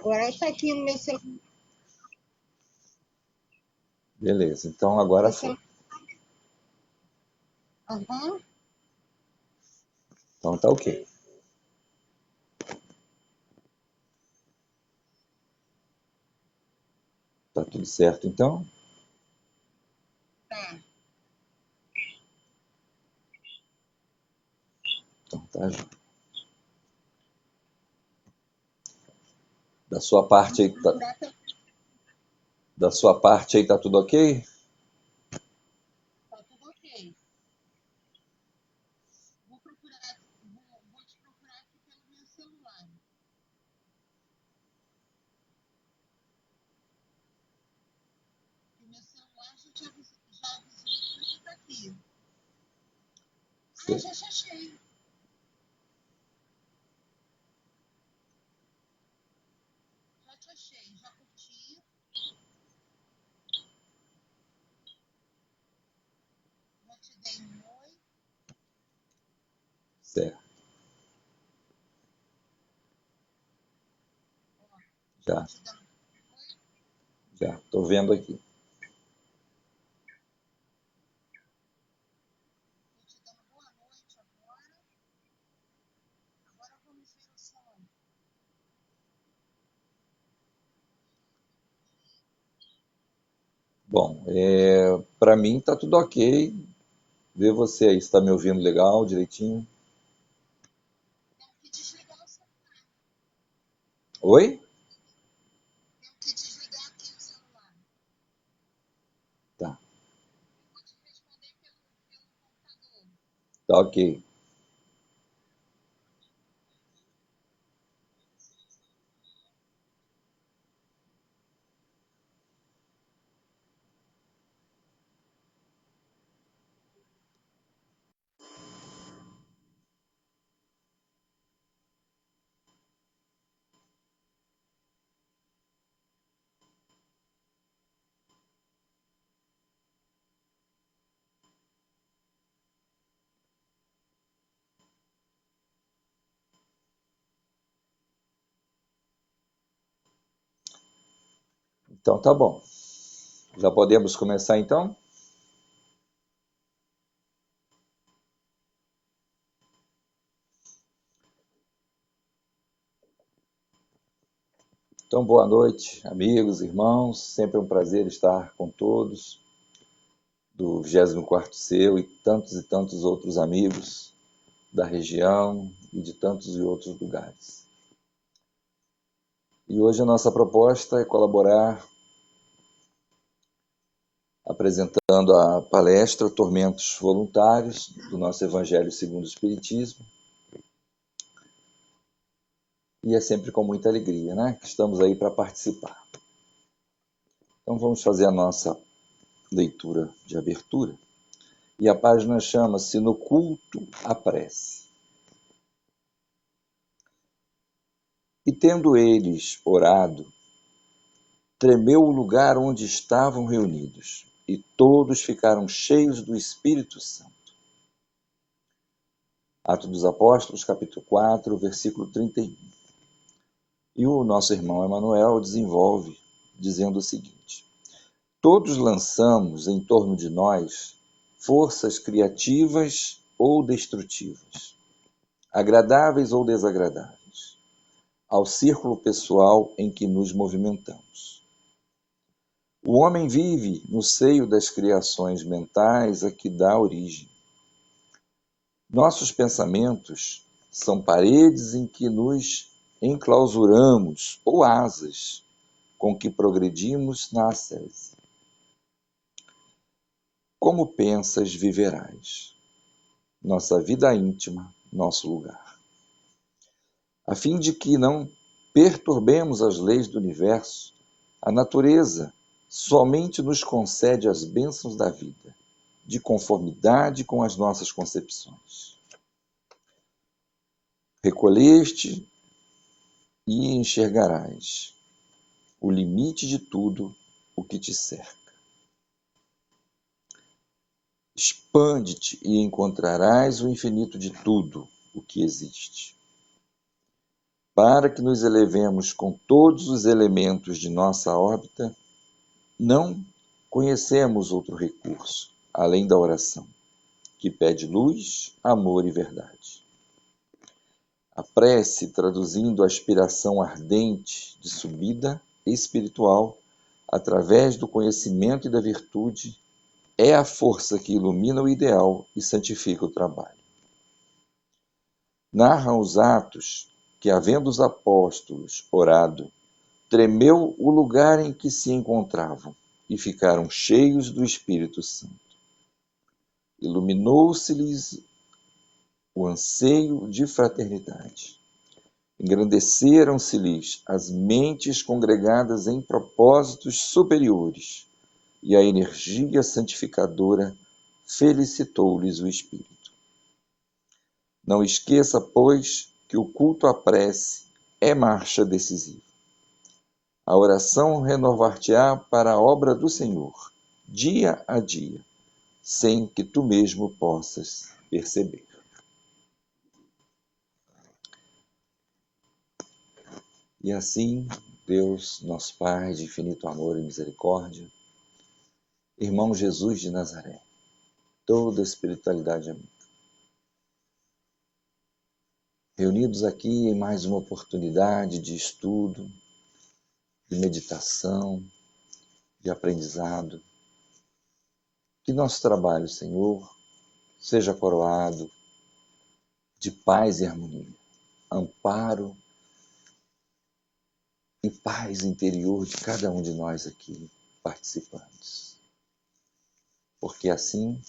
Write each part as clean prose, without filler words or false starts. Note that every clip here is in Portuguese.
Agora está aqui no meu celular. Beleza, então agora foi. Uhum. Então tá ok. Tá tudo certo então? Tá. Então tá, Ju. Da sua parte aí tá tudo ok? Tá tudo ok. Vou te procurar aqui pelo meu celular. O meu celular já avisou que você tá aqui. Ah, já te achei. Já te achei. Já curti. Já te dei um oi. Certo. Já, Te dando um oi. já. Tô vendo aqui. Tô te dando boa noite agora. Agora vamos ver o som. Bom, para mim tá tudo ok. Vê você aí, está me ouvindo legal, direitinho? Tenho que desligar o celular. Oi? Tenho que desligar aqui o celular. Tá, Eu vou te responder pelo computador. tá ok. Então tá bom. Já podemos começar então? Então boa noite, amigos, irmãos. Sempre um prazer estar com todos do 24º Seu e tantos outros amigos da região e de tantos e outros lugares. E hoje a nossa proposta é colaborar apresentando a palestra Tormentos Voluntários do nosso Evangelho segundo o Espiritismo. E é sempre com muita alegria, né, que estamos aí para participar. Então vamos fazer a nossa leitura de abertura. E a página chama-se No Culto à Prece. E tendo eles orado, tremeu o lugar onde estavam reunidos, e todos ficaram cheios do Espírito Santo. Atos dos Apóstolos, capítulo 4, versículo 31. E o nosso irmão Emanuel desenvolve dizendo o seguinte: todos lançamos em torno de nós forças criativas ou destrutivas, agradáveis ou desagradáveis, ao círculo pessoal em que nos movimentamos. O homem vive no seio das criações mentais a que dá origem. Nossos pensamentos são paredes em que nos enclausuramos ou asas com que progredimos na ascese. Como pensas, viverás. Nossa vida íntima, nosso lugar. A fim de que não perturbemos as leis do universo, a natureza somente nos concede as bênçãos da vida, de conformidade com as nossas concepções. Recolheste e enxergarás o limite de tudo o que te cerca. Expande-te e encontrarás o infinito de tudo o que existe. Para que nos elevemos com todos os elementos de nossa órbita, não conhecemos outro recurso, além da oração, que pede luz, amor e verdade. A prece, traduzindo a aspiração ardente de subida espiritual, através do conhecimento e da virtude, é a força que ilumina o ideal e santifica o trabalho. Narram os Atos que, havendo os apóstolos orado, tremeu o lugar em que se encontravam e ficaram cheios do Espírito Santo. Iluminou-se-lhes o anseio de fraternidade. Engrandeceram-se-lhes as mentes congregadas em propósitos superiores, e a energia santificadora felicitou-lhes o espírito. Não esqueça, pois, que o culto à prece é marcha decisiva. A oração renovar-te-á para a obra do Senhor, dia a dia, sem que tu mesmo possas perceber. E assim, Deus, nosso Pai de infinito amor e misericórdia, irmão Jesus de Nazaré, toda a espiritualidade amiga, reunidos aqui em mais uma oportunidade de estudo, de meditação, de aprendizado, que nosso trabalho, Senhor, seja coroado de paz e harmonia, amparo e paz interior de cada um de nós aqui participantes. Porque assim,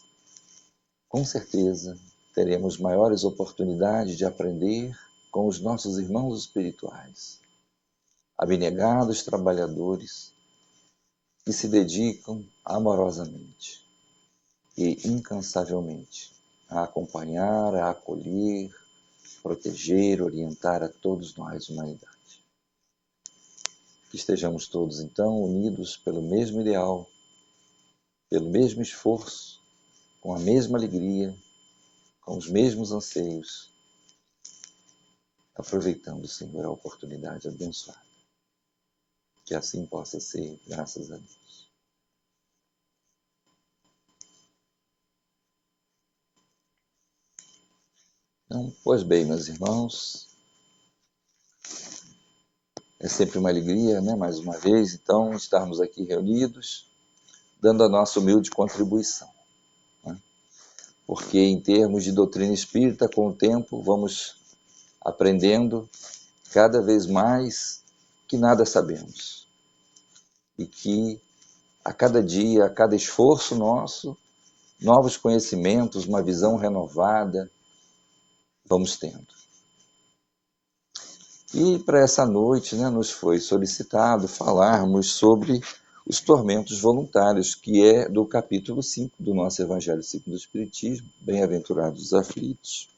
com certeza, teremos maiores oportunidades de aprender com os nossos irmãos espirituais, abnegados trabalhadores que se dedicam amorosamente e incansavelmente a acompanhar, a acolher, proteger, orientar a todos nós, humanidade. Que estejamos todos, então, unidos pelo mesmo ideal, pelo mesmo esforço, com a mesma alegria, com os mesmos anseios, aproveitando, Senhor, a oportunidade abençoada. Que assim possa ser, graças a Deus. Então, pois bem, meus irmãos, é sempre uma alegria, né, mais uma vez, então, estarmos aqui reunidos, dando a nossa humilde contribuição. Né? Porque, em termos de doutrina espírita, com o tempo, vamos aprendendo cada vez mais que nada sabemos. E que, a cada dia, a cada esforço nosso, novos conhecimentos, uma visão renovada, vamos tendo. E para essa noite, né, nos foi solicitado falarmos sobre os tormentos voluntários, que é do capítulo 5 do nosso Evangelho segundo o Espiritismo, Bem-aventurados os aflitos,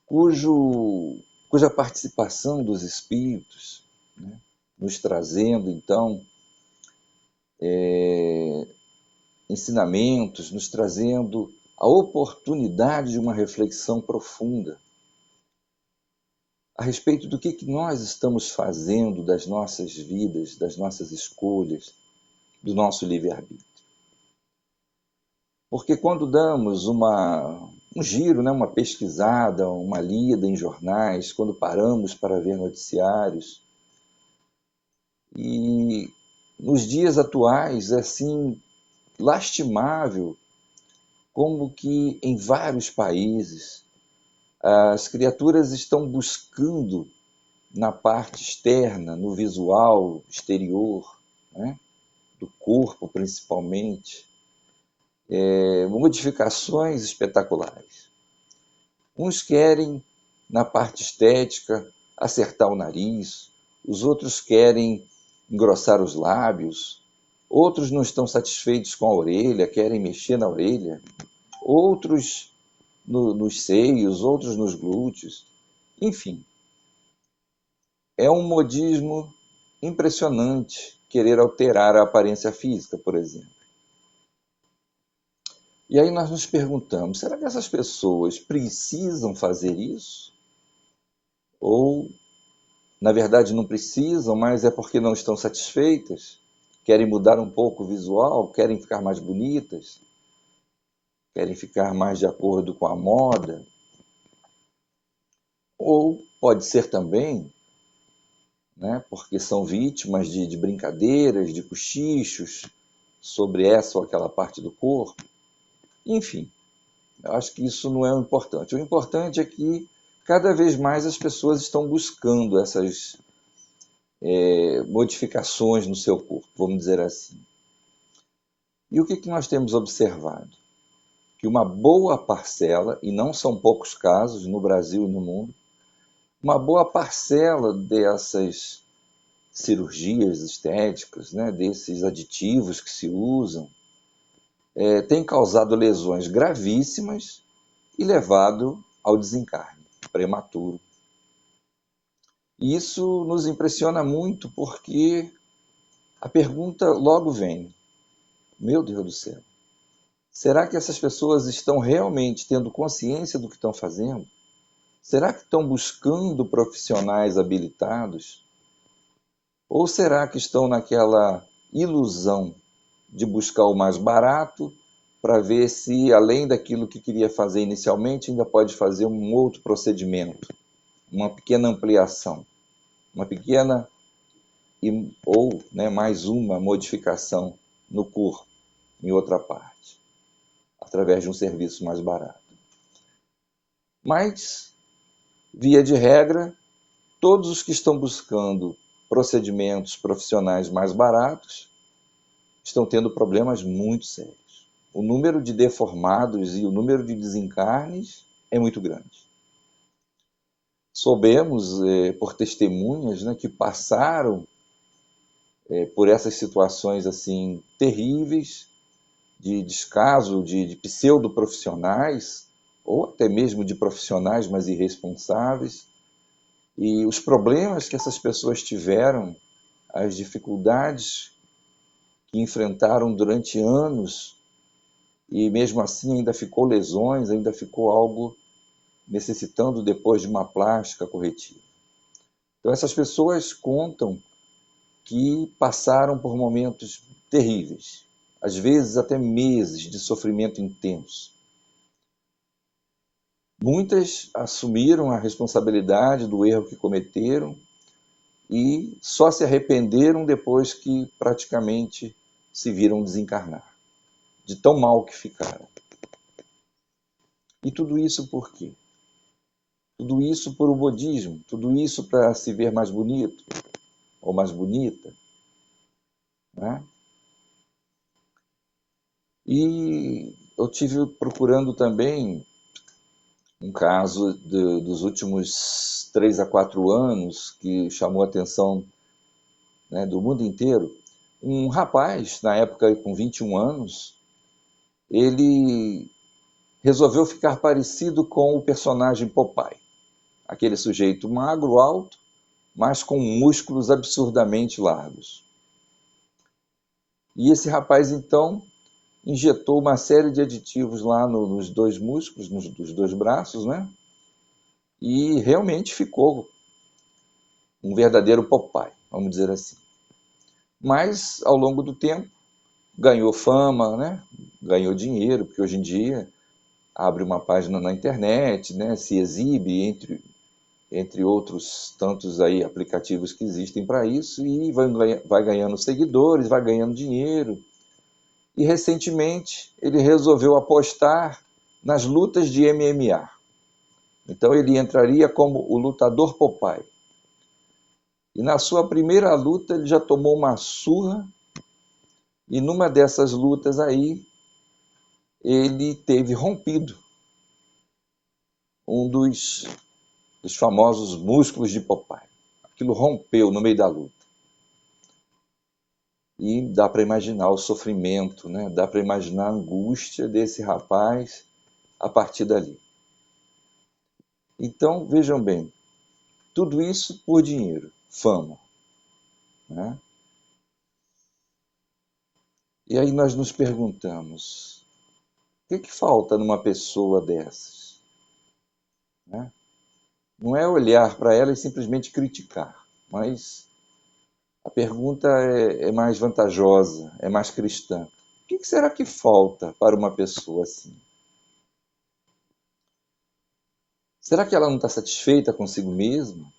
cuja participação dos Espíritos, né, nos trazendo, então, ensinamentos, nos trazendo a oportunidade de uma reflexão profunda a respeito do que nós estamos fazendo das nossas vidas, das nossas escolhas, do nosso livre-arbítrio. Porque quando damos um giro, né, uma pesquisada, uma lida em jornais, quando paramos para ver noticiários, e nos dias atuais é assim lastimável como que em vários países as criaturas estão buscando na parte externa, no visual exterior, né, do corpo principalmente, modificações espetaculares. Uns querem, na parte estética, acertar o nariz, os outros querem engrossar os lábios, outros não estão satisfeitos com a orelha, querem mexer na orelha, outros nos seios, outros nos glúteos, enfim. É um modismo impressionante querer alterar a aparência física, por exemplo. E aí nós nos perguntamos, será que essas pessoas precisam fazer isso? ou, na verdade, não precisam, mas é porque não estão satisfeitas, querem mudar um pouco o visual, querem ficar mais bonitas, querem ficar mais de acordo com a moda. Ou pode ser também, né, porque são vítimas de brincadeiras, de cochichos sobre essa ou aquela parte do corpo. Enfim, eu acho que isso não é o importante. O importante é que cada vez mais as pessoas estão buscando essas modificações no seu corpo, vamos dizer assim. E o que nós temos observado? Que uma boa parcela, e não são poucos casos no Brasil e no mundo, uma boa parcela dessas cirurgias estéticas, né, desses aditivos que se usam, tem causado lesões gravíssimas e levado ao desencarne prematuro. E isso nos impressiona muito porque a pergunta logo vem: meu Deus do céu, será que essas pessoas estão realmente tendo consciência do que estão fazendo? Será que estão buscando profissionais habilitados? Ou será que estão naquela ilusão de buscar o mais barato para ver se, além daquilo que queria fazer inicialmente, ainda pode fazer um outro procedimento, uma pequena ampliação, uma pequena ou, né, mais uma modificação no corpo, em outra parte, através de um serviço mais barato. Mas, via de regra, todos os que estão buscando procedimentos profissionais mais baratos estão tendo problemas muito sérios. O número de deformados e o número de desencarnes é muito grande. Soubemos, por testemunhas, né, que passaram por essas situações assim terríveis, de descaso de pseudo-profissionais, ou até mesmo de profissionais mais irresponsáveis, e os problemas que essas pessoas tiveram, as dificuldades que enfrentaram durante anos, e mesmo assim ainda ficou lesões, ainda ficou algo necessitando depois de uma plástica corretiva. Então essas pessoas contam que passaram por momentos terríveis, às vezes até meses de sofrimento intenso. Muitas assumiram a responsabilidade do erro que cometeram e só se arrependeram depois que praticamente se viram desencarnar, de tão mal que ficaram. E tudo isso por quê? Tudo isso por o budismo, tudo isso para se ver mais bonito ou mais bonita, né? E eu tive procurando também um caso dos últimos 3 a 4 anos que chamou a atenção, né, do mundo inteiro. Um rapaz, na época com 21 anos, ele resolveu ficar parecido com o personagem Popeye. Aquele sujeito magro, alto, mas com músculos absurdamente largos. E esse rapaz, então, injetou uma série de aditivos lá nos dois músculos, dos dois braços, né? E realmente ficou um verdadeiro Popeye, vamos dizer assim. Mas, ao longo do tempo, ganhou fama, né? Ganhou dinheiro, porque hoje em dia abre uma página na internet, né? Se exibe entre outros tantos aí aplicativos que existem para isso, e vai ganhando seguidores, vai ganhando dinheiro. E recentemente ele resolveu apostar nas lutas de MMA. Então ele entraria como o lutador Popeye. E na sua primeira luta ele já tomou uma surra, e numa dessas lutas aí ele teve rompido um dos famosos músculos de Popeye. Aquilo rompeu no meio da luta. E dá para imaginar o sofrimento, né? Dá para imaginar a angústia desse rapaz a partir dali. Então, vejam bem, tudo isso por dinheiro, fama, né? E aí nós nos perguntamos, o que falta numa pessoa dessas, né? não é olhar para ela e simplesmente criticar, mas a pergunta é mais vantajosa, é mais cristã. O que será que falta para uma pessoa assim? Será que ela não está satisfeita consigo mesma?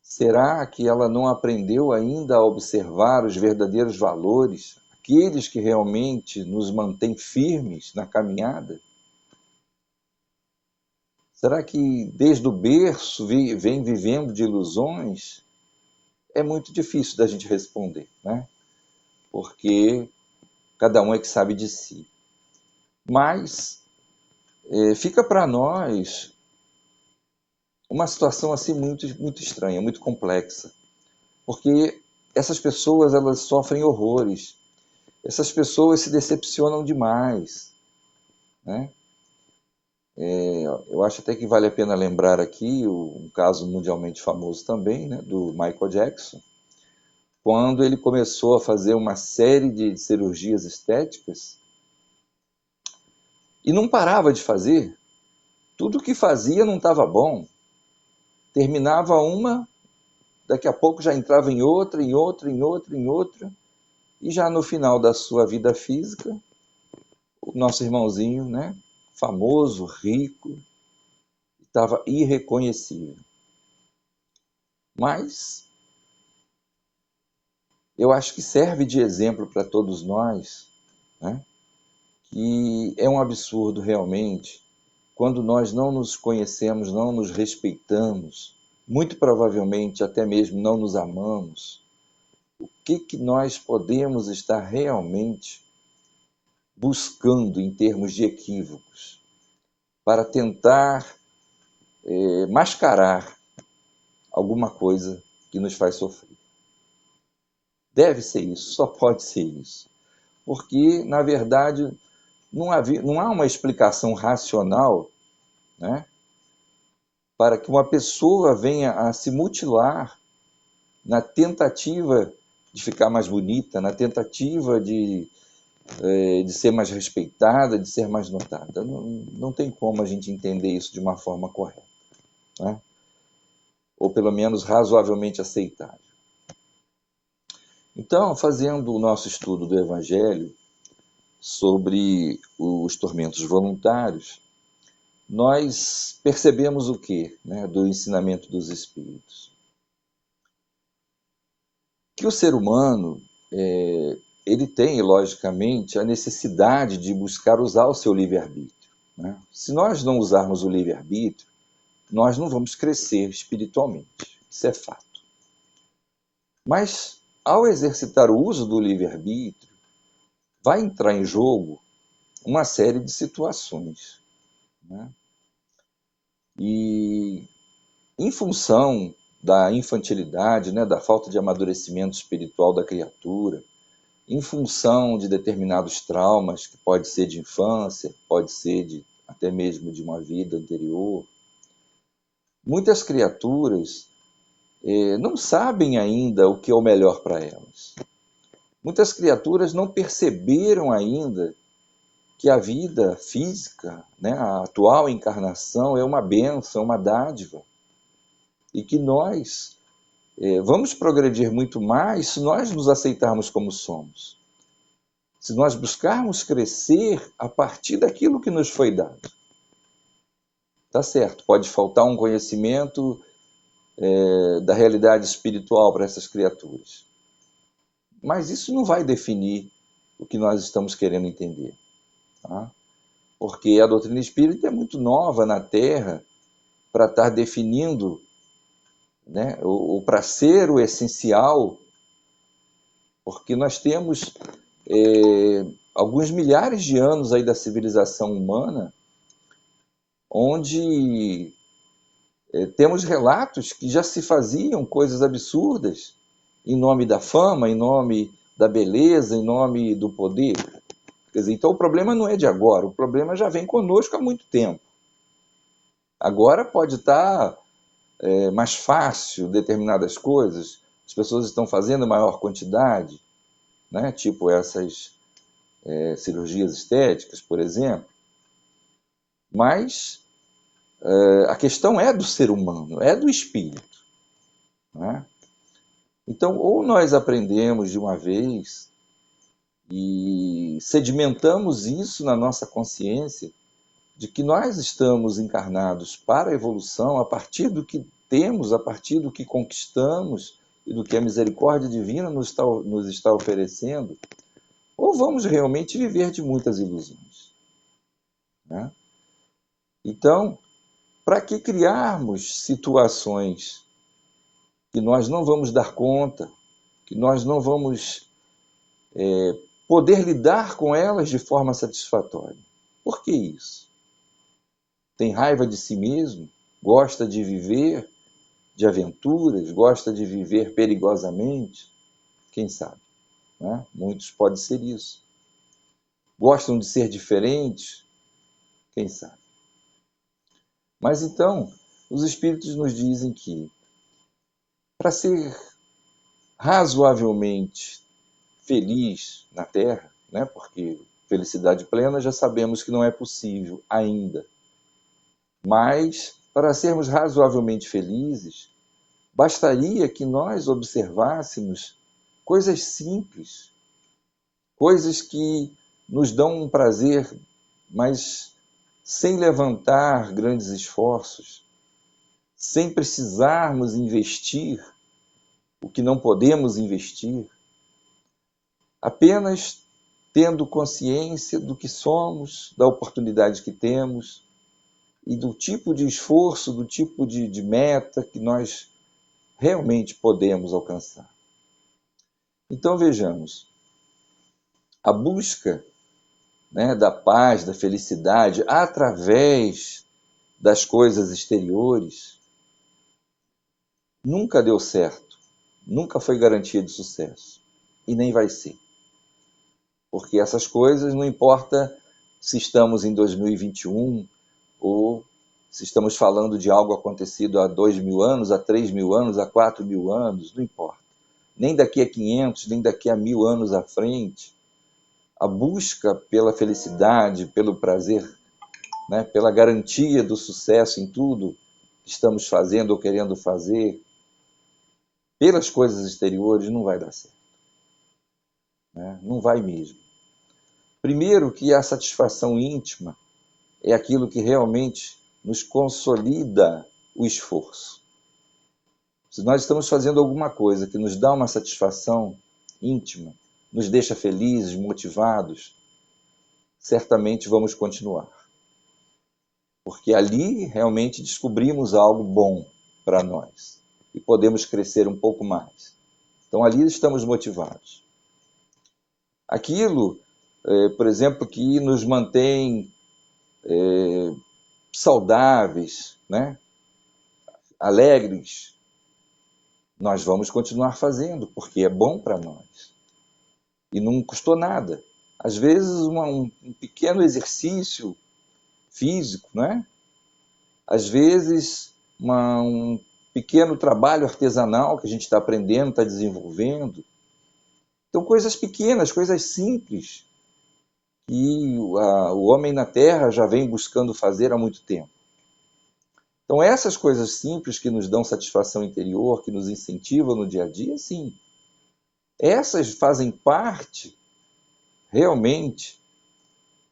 Será que ela não aprendeu ainda a observar os verdadeiros valores, aqueles que realmente nos mantêm firmes na caminhada? Será que desde o berço vem vivendo de ilusões? É muito difícil da gente responder, né? Porque cada um é que sabe de si. Mas fica para nós uma situação assim muito estranha, muito complexa, porque essas pessoas elas sofrem horrores, essas pessoas se decepcionam demais, né? Eu acho até que vale a pena lembrar aqui um caso mundialmente famoso também, né, do Michael Jackson, quando ele começou a fazer uma série de cirurgias estéticas e não parava de fazer. Tudo que fazia não estava bom. Terminava uma, daqui a pouco já entrava em outra, em outra, em outra, em outra. E já no final da sua vida física, o nosso irmãozinho, né, famoso, rico, estava irreconhecível. Mas eu acho que serve de exemplo para todos nós, né, que é um absurdo realmente quando nós não nos conhecemos, não nos respeitamos, muito provavelmente até mesmo não nos amamos. O que nós podemos estar realmente buscando em termos de equívocos para tentar mascarar alguma coisa que nos faz sofrer? Deve ser isso, só pode ser isso. Porque, na verdade, não há uma explicação racional, né, para que uma pessoa venha a se mutilar na tentativa de ficar mais bonita, na tentativa de ser mais respeitada, de ser mais notada. Não tem como a gente entender isso de uma forma correta, né? Ou pelo menos razoavelmente aceitável. Então, fazendo o nosso estudo do Evangelho sobre os tormentos voluntários, nós percebemos o quê, né, do ensinamento dos Espíritos? Que o ser humano, ele tem, logicamente, a necessidade de buscar usar o seu livre-arbítrio, né? Se nós não usarmos o livre-arbítrio, nós não vamos crescer espiritualmente, isso é fato. Mas, ao exercitar o uso do livre-arbítrio, vai entrar em jogo uma série de situações, né? E, em função da infantilidade, né, da falta de amadurecimento espiritual da criatura, em função de determinados traumas, que pode ser de infância, pode ser até mesmo de uma vida anterior, muitas criaturas não sabem ainda o que é o melhor para elas. Muitas criaturas não perceberam ainda que a vida física, né, a atual encarnação, é uma bênção, é uma dádiva, e que nós vamos progredir muito mais se nós nos aceitarmos como somos. Se nós buscarmos crescer a partir daquilo que nos foi dado. Tá certo, pode faltar um conhecimento da realidade espiritual para essas criaturas. Mas isso não vai definir o que nós estamos querendo entender. Tá? Porque a doutrina espírita é muito nova na Terra para estar definindo, né, ou para ser o essencial, porque nós temos alguns milhares de anos aí da civilização humana, onde temos relatos que já se faziam coisas absurdas em nome da fama, em nome da beleza, em nome do poder. Quer dizer, então o problema não é de agora, o problema já vem conosco há muito tempo. Agora pode estar mais fácil determinadas coisas, as pessoas estão fazendo maior quantidade, né? Tipo essas cirurgias estéticas, por exemplo, mas A questão é do ser humano, é do espírito, né? Então, ou nós aprendemos de uma vez e sedimentamos isso na nossa consciência, de que nós estamos encarnados para a evolução a partir do que temos, a partir do que conquistamos e do que a misericórdia divina nos está oferecendo, ou vamos realmente viver de muitas ilusões, né? Então, para que criarmos situações que nós não vamos dar conta, que nós não vamos poder lidar com elas de forma satisfatória? Por que isso? Tem raiva de si mesmo? Gosta de viver de aventuras? Gosta de viver perigosamente? Quem sabe, né? Muitos podem ser isso. Gostam de ser diferentes? Quem sabe? Mas então, os Espíritos nos dizem que, para ser razoavelmente feliz na Terra, né? Porque felicidade plena já sabemos que não é possível ainda, mas para sermos razoavelmente felizes, bastaria que nós observássemos coisas simples, coisas que nos dão um prazer, mas sem levantar grandes esforços, sem precisarmos investir o que não podemos investir, apenas tendo consciência do que somos, da oportunidade que temos e do tipo de esforço, do tipo de meta que nós realmente podemos alcançar. Então vejamos, a busca, né, da paz, da felicidade, através das coisas exteriores, nunca deu certo, nunca foi garantia de sucesso e nem vai ser. Porque essas coisas, não importa se estamos em 2021 ou se estamos falando de algo acontecido há 2.000 anos, há 3.000 anos, há 4.000 anos, não importa. Nem daqui a 500, nem daqui a 1.000 anos à frente, a busca pela felicidade, pelo prazer, né, pela garantia do sucesso em tudo que estamos fazendo ou querendo fazer, pelas coisas exteriores, não vai dar certo, né? Não vai mesmo. Primeiro que a satisfação íntima é aquilo que realmente nos consolida o esforço. Se nós estamos fazendo alguma coisa que nos dá uma satisfação íntima, nos deixa felizes, motivados, certamente vamos continuar. Porque ali realmente descobrimos algo bom para nós e podemos crescer um pouco mais. Então ali estamos motivados. Aquilo, por exemplo, que nos mantém saudáveis, né? Alegres, nós vamos continuar fazendo, porque é bom para nós. E não custou nada. Às vezes um pequeno exercício físico, né? Às vezes um pequeno trabalho artesanal que a gente está aprendendo, está desenvolvendo. Então coisas pequenas, coisas simples, que o homem na Terra já vem buscando fazer há muito tempo. Então essas coisas simples que nos dão satisfação interior, que nos incentivam no dia a dia, sim. Essas fazem parte, realmente,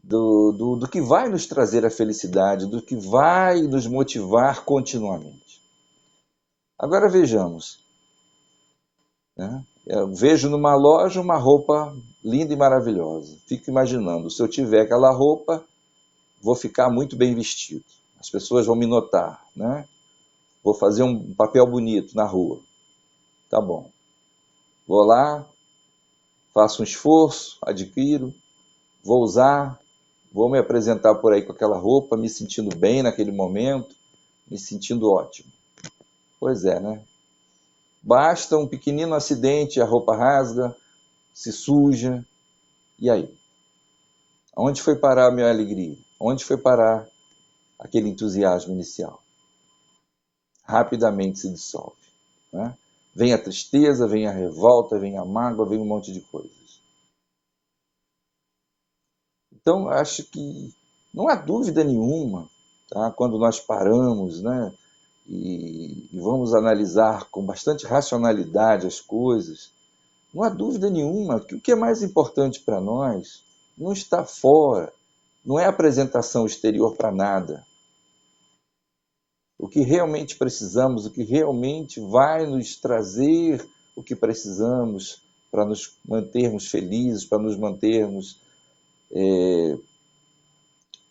do que vai nos trazer a felicidade, do que vai nos motivar continuamente. Agora vejamos, né? Eu vejo numa loja uma roupa linda e maravilhosa. Fico imaginando, se eu tiver aquela roupa, vou ficar muito bem vestido. As pessoas vão me notar, né? Vou fazer um papel bonito na rua. Tá bom. Vou lá, faço um esforço, adquiro, vou usar, vou me apresentar por aí com aquela roupa, me sentindo bem naquele momento, me sentindo ótimo. Pois é, né? Basta um pequenino acidente, a roupa rasga, se suja, e aí? Onde foi parar a minha alegria? Onde foi parar aquele entusiasmo inicial? Rapidamente se dissolve, né? Vem a tristeza, vem a revolta, vem a mágoa, vem um monte de coisas. Então, acho que não há dúvida nenhuma tá? Quando nós paramos, né, e vamos analisar com bastante racionalidade as coisas, não há dúvida nenhuma que o que é mais importante para nós não está fora, não é apresentação exterior para nada. O que realmente precisamos, o que realmente vai nos trazer o que precisamos para nos mantermos felizes, para nos mantermos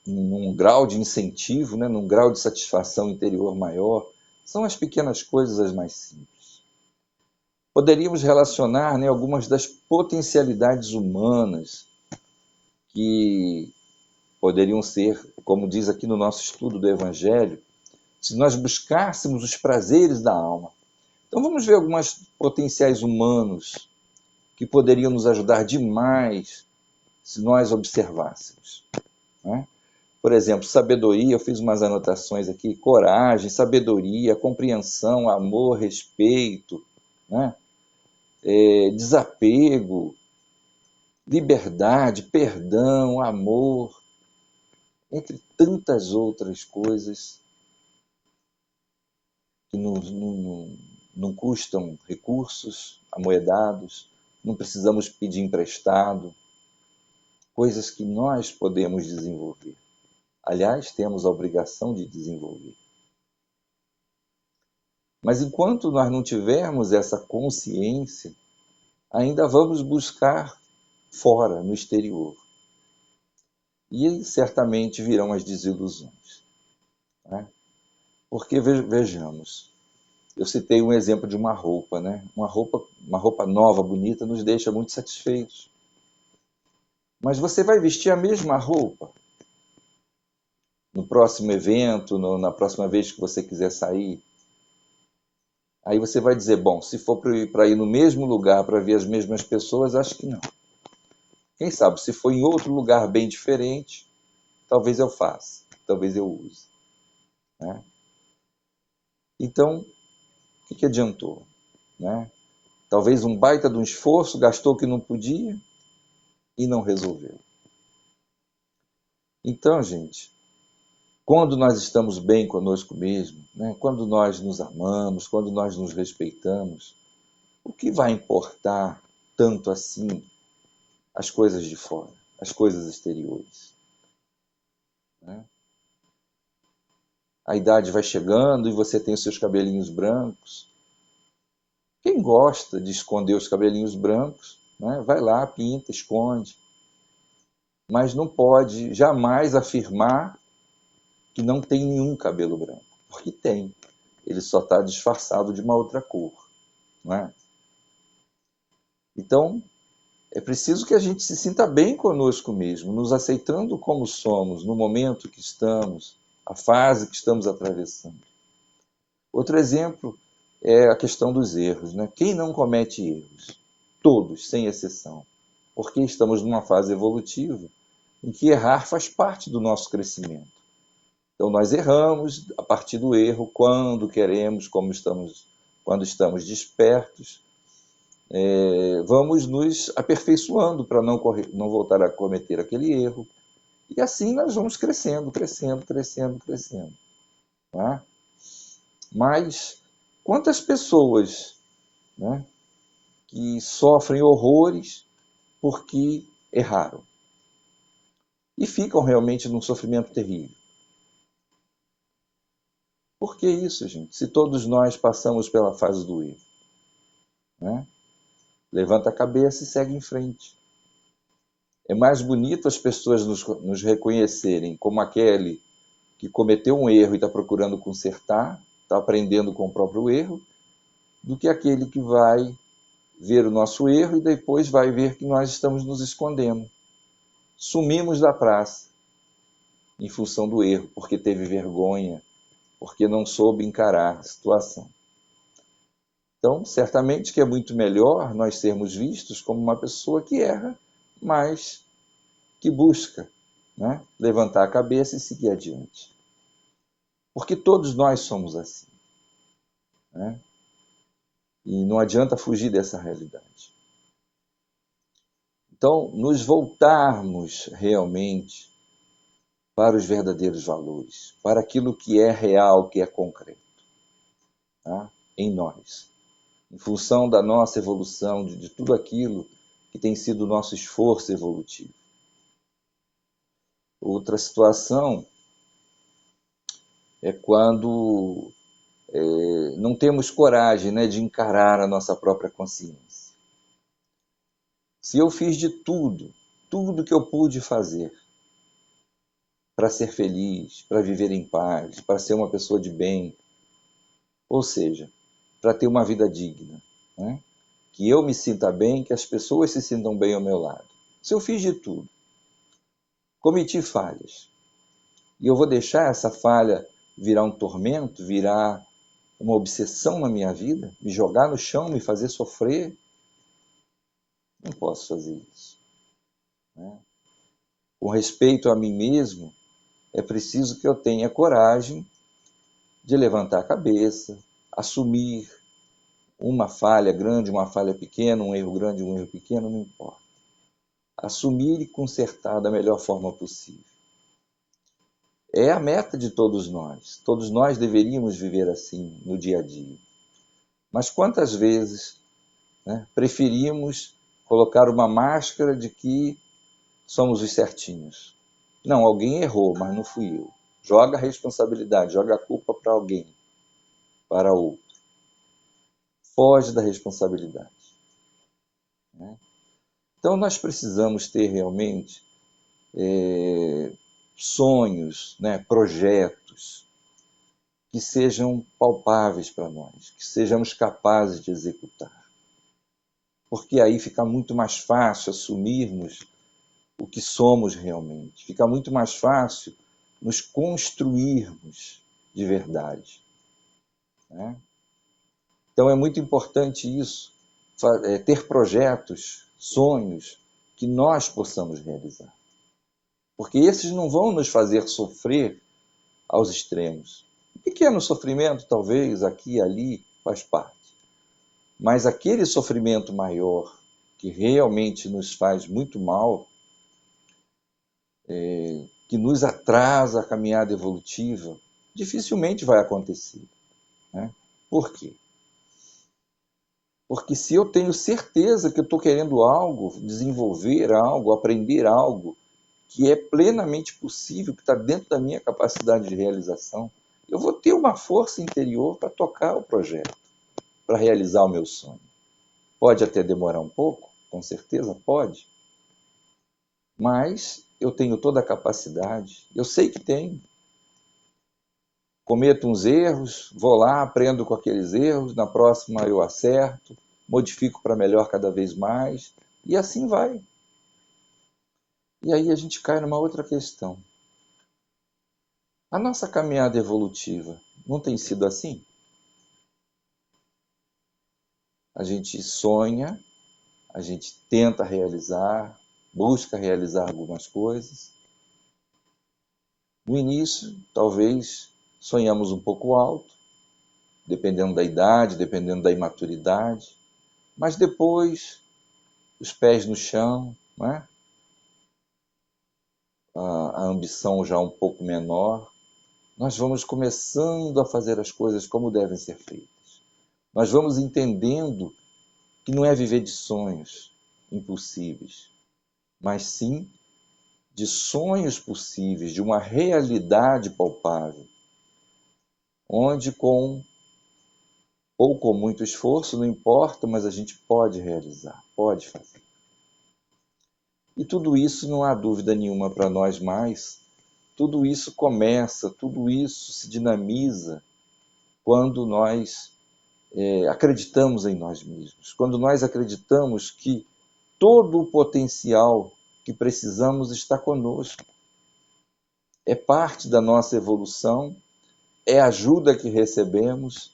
num grau de incentivo, né, num grau de satisfação interior maior, são as pequenas coisas as mais simples. Poderíamos relacionar, né, algumas das potencialidades humanas que poderiam ser, como diz aqui no nosso estudo do Evangelho, se nós buscássemos os prazeres da alma. Então vamos ver alguns potenciais humanos que poderiam nos ajudar demais se nós observássemos, né? Por exemplo, sabedoria, eu fiz umas anotações aqui, coragem, sabedoria, compreensão, amor, respeito, né? Desapego, liberdade, perdão, amor, entre tantas outras coisas que não custam recursos amoedados, não precisamos pedir emprestado, coisas que nós podemos desenvolver. Aliás, temos a obrigação de desenvolver. Mas enquanto nós não tivermos essa consciência, ainda vamos buscar fora, no exterior. E certamente virão as desilusões, né? Porque, vejamos, eu citei um exemplo de uma roupa, né? Uma roupa nova, bonita, nos deixa muito satisfeitos. Mas você vai vestir a mesma roupa no próximo evento, na próxima vez que você quiser sair. Aí você vai dizer, bom, se for para ir no mesmo lugar para ver as mesmas pessoas, acho que não. Quem sabe, se for em outro lugar bem diferente, talvez eu faça, talvez eu use, né? Então, o que adiantou, né? Talvez um baita de um esforço, gastou o que não podia e não resolveu. Então, gente, quando nós estamos bem conosco mesmo, né? Quando nós nos amamos, quando nós nos respeitamos, o que vai importar tanto assim as coisas de fora, as coisas exteriores, né? A idade vai chegando e você tem os seus cabelinhos brancos. Quem gosta de esconder os cabelinhos brancos, né? Vai lá, pinta, esconde. Mas não pode jamais afirmar que não tem nenhum cabelo branco, porque tem. Ele só está disfarçado de uma outra cor, não é? Então, é preciso que a gente se sinta bem conosco mesmo, nos aceitando como somos, no momento que estamos, a fase que estamos atravessando. Outro exemplo é a questão dos erros, né? Quem não comete erros? Todos, sem exceção. Porque estamos numa fase evolutiva em que errar faz parte do nosso crescimento. Então nós erramos a partir do erro quando queremos, quando estamos despertos. Vamos nos aperfeiçoando para não voltar a cometer aquele erro. E assim nós vamos crescendo, crescendo, crescendo, crescendo. Tá? Mas quantas pessoas, né, que sofrem horrores porque erraram e ficam realmente num sofrimento terrível? Por que isso, gente? Se todos nós passamos pela fase do erro, né? Levanta a cabeça e segue em frente. É mais bonito as pessoas nos reconhecerem como aquele que cometeu um erro e está procurando consertar, está aprendendo com o próprio erro, do que aquele que vai ver o nosso erro e depois vai ver que nós estamos nos escondendo. Sumimos da praça em função do erro, porque teve vergonha, porque não soube encarar a situação. Então, certamente que é muito melhor nós sermos vistos como uma pessoa que erra, mas que busca, né, levantar a cabeça e seguir adiante. Porque todos nós somos assim, né? E não adianta fugir dessa realidade. Então, nos voltarmos realmente para os verdadeiros valores, para aquilo que é real, que é concreto, tá? Em nós, em função da nossa evolução, de tudo aquilo que tem sido o nosso esforço evolutivo. Outra situação é quando não temos coragem, né, de encarar a nossa própria consciência. Se eu fiz de tudo que eu pude fazer para ser feliz, para viver em paz, para ser uma pessoa de bem, ou seja, para ter uma vida digna, né? Que eu me sinta bem, que as pessoas se sintam bem ao meu lado. Se eu fiz de tudo, cometi falhas, e eu vou deixar essa falha virar um tormento, virar uma obsessão na minha vida, me jogar no chão, me fazer sofrer, não posso fazer isso, né? Com respeito a mim mesmo, é preciso que eu tenha coragem de levantar a cabeça, assumir uma falha grande, uma falha pequena, um erro grande, um erro pequeno, não importa. Assumir e consertar da melhor forma possível. É a meta de todos nós. Todos nós deveríamos viver assim no dia a dia. Mas quantas vezes, né, preferimos colocar uma máscara de que somos os certinhos? Não, alguém errou, mas não fui eu. Joga a responsabilidade, joga a culpa para alguém, para outro. Foge da responsabilidade, né? Então nós precisamos ter realmente sonhos, né, projetos que sejam palpáveis para nós, que sejamos capazes de executar. Porque aí fica muito mais fácil assumirmos o que somos realmente. Fica muito mais fácil nos construirmos de verdade, né? Então é muito importante isso, ter projetos, sonhos que nós possamos realizar. Porque esses não vão nos fazer sofrer aos extremos. Um pequeno sofrimento, talvez, aqui e ali, faz parte. Mas aquele sofrimento maior, que realmente nos faz muito mal, que nos atrasa a caminhada evolutiva, dificilmente vai acontecer, né? Por quê? Porque se eu tenho certeza que eu estou querendo algo, desenvolver algo, aprender algo, que é plenamente possível, que está dentro da minha capacidade de realização, eu vou ter uma força interior para tocar o projeto, para realizar o meu sonho. Pode até demorar um pouco, com certeza pode, mas eu tenho toda a capacidade, eu sei que tenho. Cometo uns erros, vou lá, aprendo com aqueles erros, na próxima eu acerto, modifico para melhor cada vez mais, e assim vai. E aí a gente cai numa outra questão. A nossa caminhada evolutiva não tem sido assim? A gente sonha, a gente tenta realizar, busca realizar algumas coisas. No início, talvez sonhamos um pouco alto, dependendo da idade, dependendo da imaturidade, mas depois, os pés no chão, né? A ambição já um pouco menor, nós vamos começando a fazer as coisas como devem ser feitas. Nós vamos entendendo que não é viver de sonhos impossíveis, mas sim de sonhos possíveis, de uma realidade palpável, onde com ou com muito esforço, não importa, mas a gente pode realizar, pode fazer. E tudo isso, não há dúvida nenhuma para nós mais, tudo isso começa, tudo isso se dinamiza quando nós acreditamos em nós mesmos, quando nós acreditamos que todo o potencial que precisamos está conosco. É parte da nossa evolução, é ajuda que recebemos,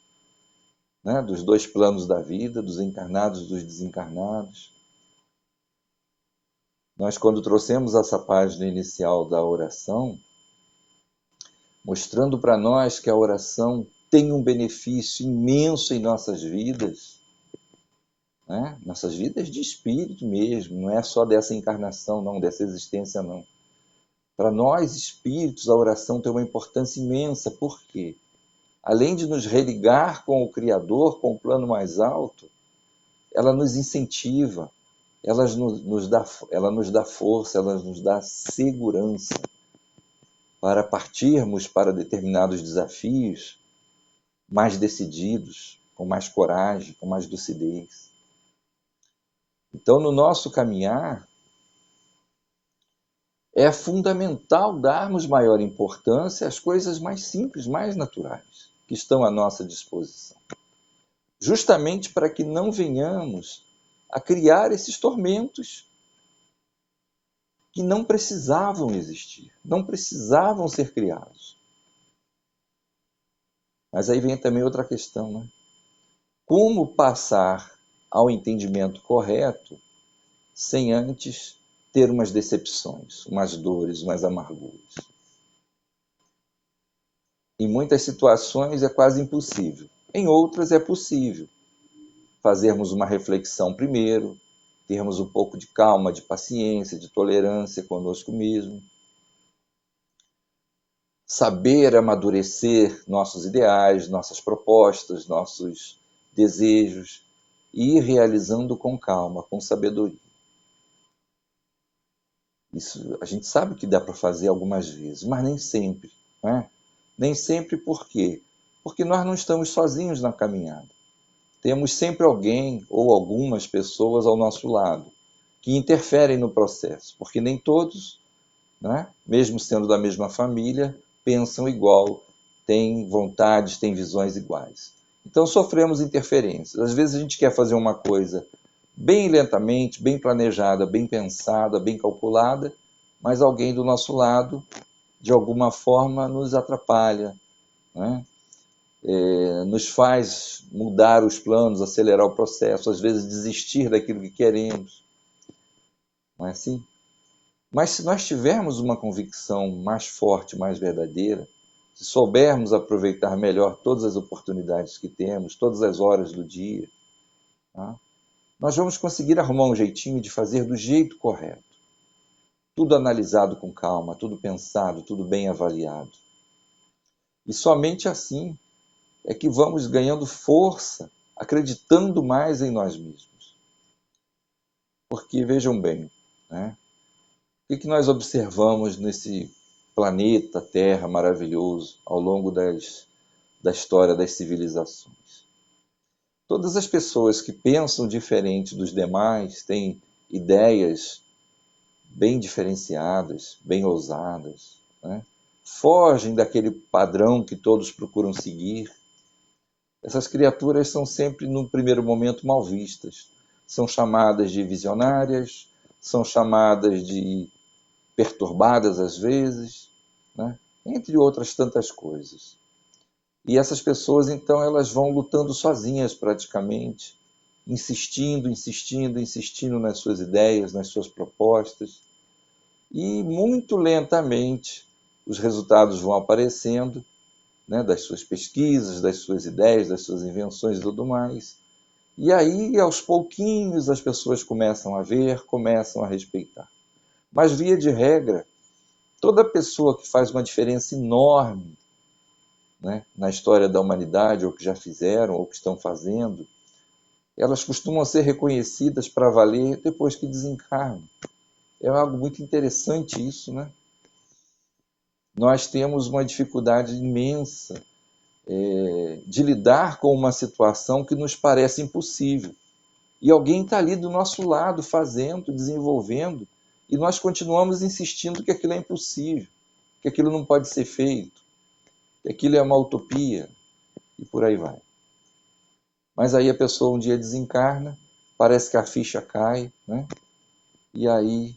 né, dos dois planos da vida, dos encarnados e dos desencarnados. Nós, quando trouxemos essa página inicial da oração, mostrando para nós que a oração tem um benefício imenso em nossas vidas, né? Nossas vidas de espírito mesmo, não é só dessa encarnação, não, dessa existência, não. Para nós, espíritos, a oração tem uma importância imensa. Por quê? Além de nos religar com o Criador, com o plano mais alto, ela nos incentiva, ela nos dá força, ela nos dá segurança para partirmos para determinados desafios mais decididos, com mais coragem, com mais lucidez. Então, no nosso caminhar, é fundamental darmos maior importância às coisas mais simples, mais naturais, que estão à nossa disposição. Justamente para que não venhamos a criar esses tormentos que não precisavam existir, não precisavam ser criados. Mas aí vem também outra questão, né? Como passar ao entendimento correto sem antes ter umas decepções, umas dores, umas amarguras? Em muitas situações é quase impossível. Em outras é possível fazermos uma reflexão primeiro, termos um pouco de calma, de paciência, de tolerância conosco mesmo, saber amadurecer nossos ideais, nossas propostas, nossos desejos e ir realizando com calma, com sabedoria. Isso a gente sabe que dá para fazer algumas vezes, mas nem sempre, né? Nem sempre por quê? Porque nós não estamos sozinhos na caminhada. Temos sempre alguém ou algumas pessoas ao nosso lado que interferem no processo, porque nem todos, né, mesmo sendo da mesma família, pensam igual, têm vontades, têm visões iguais. Então sofremos interferências. Às vezes a gente quer fazer uma coisa bem lentamente, bem planejada, bem pensada, bem calculada, mas alguém do nosso lado, de alguma forma, nos atrapalha, né? Nos faz mudar os planos, acelerar o processo, às vezes desistir daquilo que queremos. Não é assim? Mas se nós tivermos uma convicção mais forte, mais verdadeira, se soubermos aproveitar melhor todas as oportunidades que temos, todas as horas do dia, tá? Nós vamos conseguir arrumar um jeitinho de fazer do jeito correto. Tudo analisado com calma, tudo pensado, tudo bem avaliado. E somente assim é que vamos ganhando força, acreditando mais em nós mesmos. Porque, vejam bem, né? O que nós observamos nesse planeta Terra maravilhoso ao longo da história das civilizações? Todas as pessoas que pensam diferente dos demais têm ideias bem diferenciadas, bem ousadas, né? Fogem daquele padrão que todos procuram seguir. Essas criaturas são sempre, num primeiro momento, mal vistas. São chamadas de visionárias, são chamadas de perturbadas às vezes, né? Entre outras tantas coisas. E essas pessoas, então, elas vão lutando sozinhas praticamente, insistindo, insistindo, insistindo nas suas ideias, nas suas propostas, e muito lentamente os resultados vão aparecendo, né, das suas pesquisas, das suas ideias, das suas invenções e tudo mais. E aí, aos pouquinhos, as pessoas começam a ver, começam a respeitar. Mas, via de regra, toda pessoa que faz uma diferença enorme, né, na história da humanidade, ou que já fizeram, ou que estão fazendo, elas costumam ser reconhecidas para valer depois que desencarnam. É algo muito interessante isso, né? Nós temos uma dificuldade imensa de lidar com uma situação que nos parece impossível. E alguém está ali do nosso lado, fazendo, desenvolvendo, e nós continuamos insistindo que aquilo é impossível, que aquilo não pode ser feito, que aquilo é uma utopia, e por aí vai. Mas aí a pessoa um dia desencarna, parece que a ficha cai, né? E aí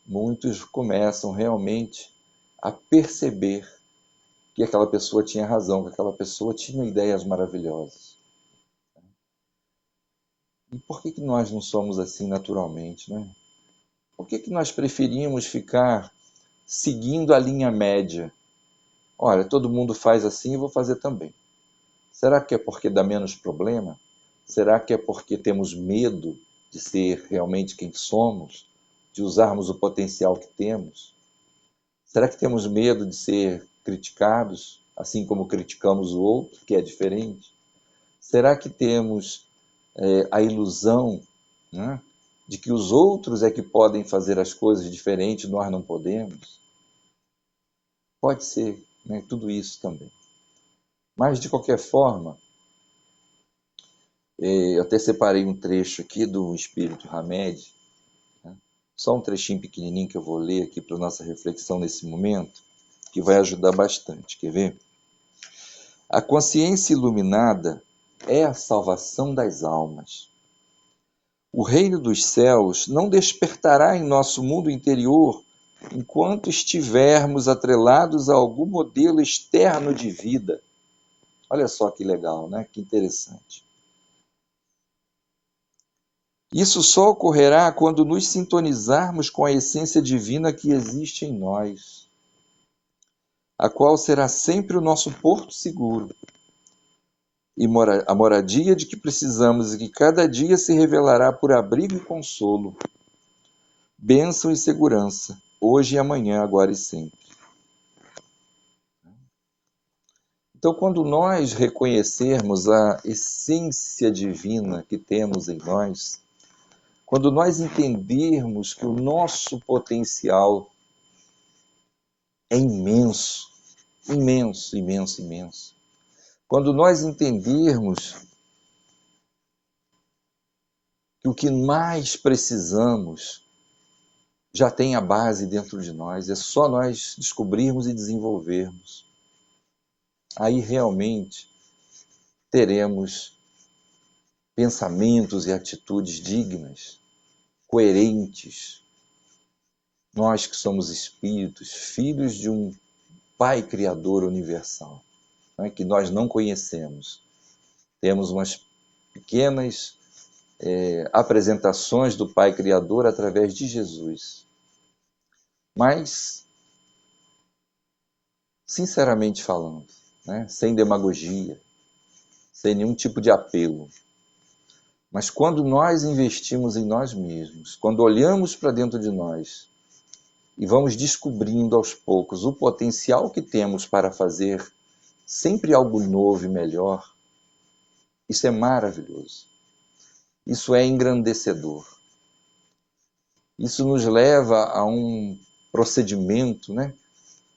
muitos começam realmente a perceber que aquela pessoa tinha razão, que aquela pessoa tinha ideias maravilhosas. E por que nós não somos assim naturalmente, né? Por que nós preferimos ficar seguindo a linha média? Olha, todo mundo faz assim, eu vou fazer também. Será que é porque dá menos problema? Será que é porque temos medo de ser realmente quem somos? De usarmos o potencial que temos? Será que temos medo de ser criticados, assim como criticamos o outro, que é diferente? Será que temos a ilusão, né, de que os outros é que podem fazer as coisas diferentes, nós não podemos? Pode ser, né, tudo isso também. Mas, de qualquer forma, eu até separei um trecho aqui do Espírito Hamed, né, só um trechinho pequenininho que eu vou ler aqui para a nossa reflexão nesse momento, que vai ajudar bastante. Quer ver? A consciência iluminada é a salvação das almas. O reino dos céus não despertará em nosso mundo interior enquanto estivermos atrelados a algum modelo externo de vida. Olha só que legal, né? Que interessante. Isso só ocorrerá quando nos sintonizarmos com a essência divina que existe em nós, a qual será sempre o nosso porto seguro e a moradia de que precisamos e que cada dia se revelará por abrigo e consolo, bênção e segurança, hoje e amanhã, agora e sempre. Então, quando nós reconhecermos a essência divina que temos em nós, quando nós entendermos que o nosso potencial é imenso, imenso, imenso, imenso, quando nós entendermos que o que mais precisamos já tem a base dentro de nós, é só nós descobrirmos e desenvolvermos. Aí realmente teremos pensamentos e atitudes dignas, coerentes. Nós que somos espíritos, filhos de um Pai Criador universal, né, que nós não conhecemos. Temos umas pequenas apresentações do Pai Criador através de Jesus. Mas, sinceramente falando, né, sem demagogia, sem nenhum tipo de apelo, mas quando nós investimos em nós mesmos, quando olhamos para dentro de nós e vamos descobrindo aos poucos o potencial que temos para fazer sempre algo novo e melhor, isso é maravilhoso. Isso é engrandecedor. Isso nos leva a um procedimento, né,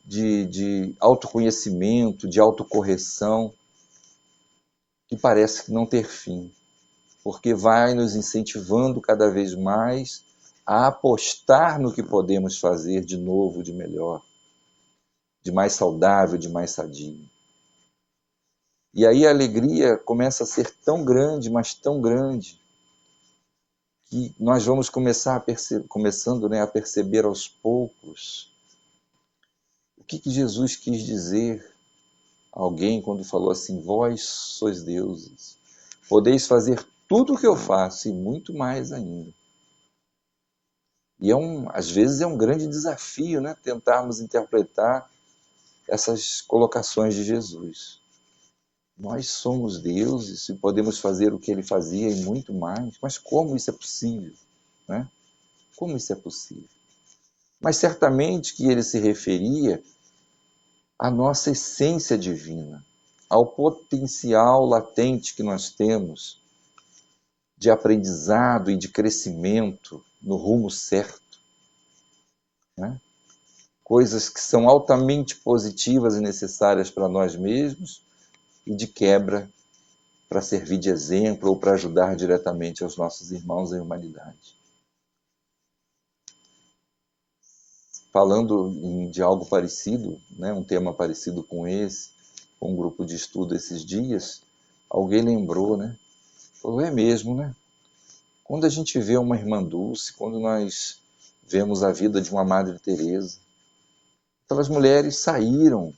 de autoconhecimento, de autocorreção, que parece não ter fim, porque vai nos incentivando cada vez mais a apostar no que podemos fazer de novo, de melhor, de mais saudável, de mais sadio. E aí a alegria começa a ser tão grande, mas tão grande, que nós vamos começar começando, né, a perceber aos poucos o que Jesus quis dizer a alguém quando falou assim: vós sois deuses, podeis fazer tudo o que eu faço e muito mais ainda. E às vezes é um grande desafio, né, tentarmos interpretar essas colocações de Jesus. Nós somos deuses e podemos fazer o que ele fazia e muito mais, mas como isso é possível, né? Como isso é possível? Mas certamente que ele se referia à nossa essência divina, ao potencial latente que nós temos de aprendizado e de crescimento no rumo certo, né? Coisas que são altamente positivas e necessárias para nós mesmos e de quebra para servir de exemplo ou para ajudar diretamente aos nossos irmãos em humanidade. Falando de algo parecido, né, um tema parecido com esse, com um grupo de estudo esses dias, alguém lembrou, né? Falou, é mesmo, né? Quando a gente vê uma irmã Dulce, quando nós vemos a vida de uma Madre Teresa, aquelas mulheres saíram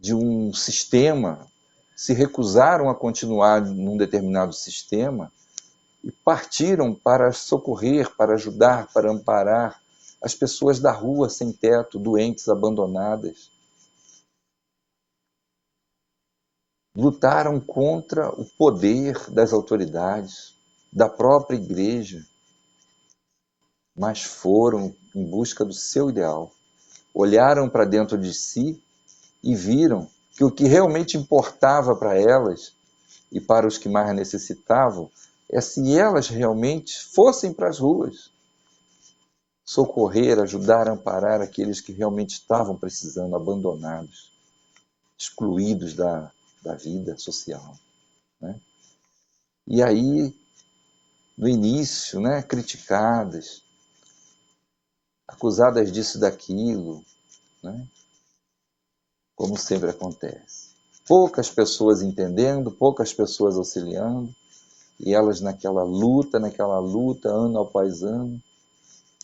de um sistema, se recusaram a continuar num determinado sistema e partiram para socorrer, para ajudar, para amparar as pessoas da rua sem teto, doentes, abandonadas. Lutaram contra o poder das autoridades, da própria igreja, mas foram em busca do seu ideal. olharam para dentro de si e viram que o que realmente importava para elas e para os que mais necessitavam é se elas realmente fossem para as ruas, socorrer, ajudar, amparar aqueles que realmente estavam precisando, abandonados, excluídos da vida social, né? E aí, no início, né, criticadas, acusadas disso e daquilo, né, como sempre acontece. Poucas pessoas entendendo, poucas pessoas auxiliando, e elas naquela luta, ano após ano,